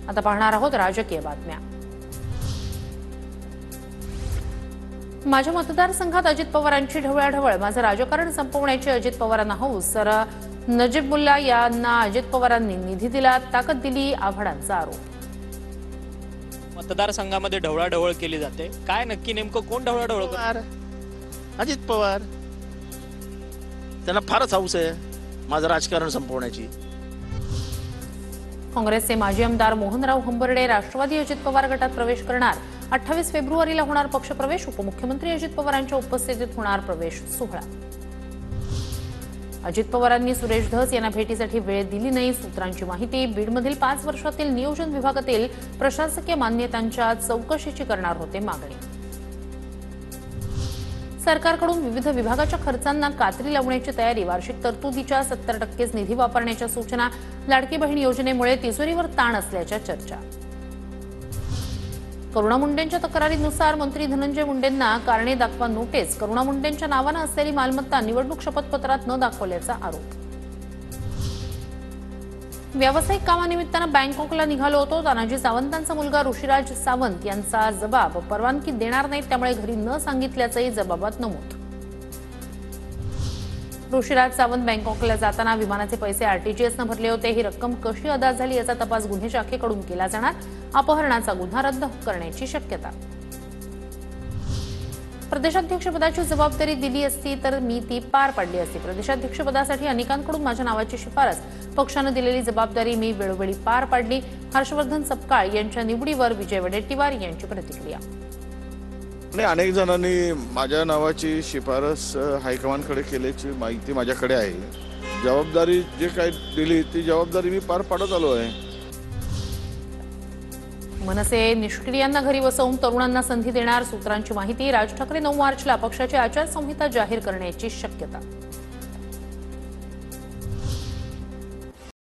आता पाहणार आहोत राजकीय बातम्या। माझ्या मतदारसंघात अजित पवारांची ढवळाढवळ, माझं राजकारण संपवण्याची अजित पवारांना हौस, तर नजीबुल्ला यांना अजित पवारांनी निधी दिला, ताकद दिली, आव्हाडांचा आरोप। मतदारसंघामध्ये ढवळाढवळ केली जाते, काय नक्की नेमकं कोण ढवळाढवळ करतं? अजित पवार, त्यांना फारच हौस आहे माझं राजकारण संपवण्याची। काँग्रेसचे माजी आमदार मोहनराव हंबर्डे राष्ट्रवादी अजित पवार गटात प्रवेश करणार। 28 फेब्रुवारीला होणार पक्षप्रवेश, उपमुख्यमंत्री अजित पवारांच्या उपस्थितीत होणार प्रवेश सोहळा। अजित पवारांनी सुरेश धस यांना भेटीसाठी वेळ दिली नाही, सूत्रांची माहिती। बीडमधील 5 वर्षातील नियोजन विभागातील प्रशासकीय मान्यतांच्या चौकशीची करणार होते मागणी। सरकारकडून विविध विभागाच्या खर्चांना कात्री लावण्याची तयारी, वार्षिक तरतुदीच्या 70% निधी वापरण्याच्या सूचना। लाडकी बहीण योजनेमुळे तिजोरीवर ताण असल्याच्या चर्चा। करुणा मुंडेंच्या तक्रारीनुसार मंत्री धनंजय मुंडेंना कारणे दाखवा नोटीस, करुणा मुंडेंच्या नावानं असलेली मालमत्ता निवडणूक शपथपत्रात न दाखवल्याचा आरोप। व्यावसायिक कामानिमित्तानं बँकॉकला निघालो होतो, तानाजी सावंतांचा मुलगा ऋषिराज सावंत यांचा जबाब, परवानगी देणार नाहीत त्यामुळे घरी न सांगितल्याचंही जबाबात नमूद। ऋषिराज सावंत बँकॉकला जाताना विमानाचे पैसे आरटीजीएसनं भरले होते, ही रक्कम कशी अदा झाली याचा तपास गुन्हे शाखेकडून केला जाणार, अपहरणाचा गुन्हा रद्द करण्याची शक्यता। प्रदेशाध्यक्षपदाची जबाबदारी दिली असती तर मी ती पार पाडली असती, प्रदेशाध्यक्षपदासाठी अनेकांकडून माझ्या नावाची शिफारस, पक्षानं दिलेली जबाबदारी मी वेळोवेळी पार पाडली। हर्षवर्धन सपकाळ यांच्या निवडीवर विजय वडेट्टीवार यांची प्रतिक्रिया। अनेक जणांनी माझ्या नावाची शिफारस हायकमांडकडे केल्याची माहिती माझ्याकडे आहे। जबाबदारी जे काही दिली ती जबाबदारी मी पार पाडत आलो आहे। मनसे निष्क्रियांना घरी बसवून तरुणांना संधी देणार, सूत्रांची माहिती। राज ठाकरे 9 मार्चला पक्षाची आचारसंहिता जाहीर करण्याची शक्यता।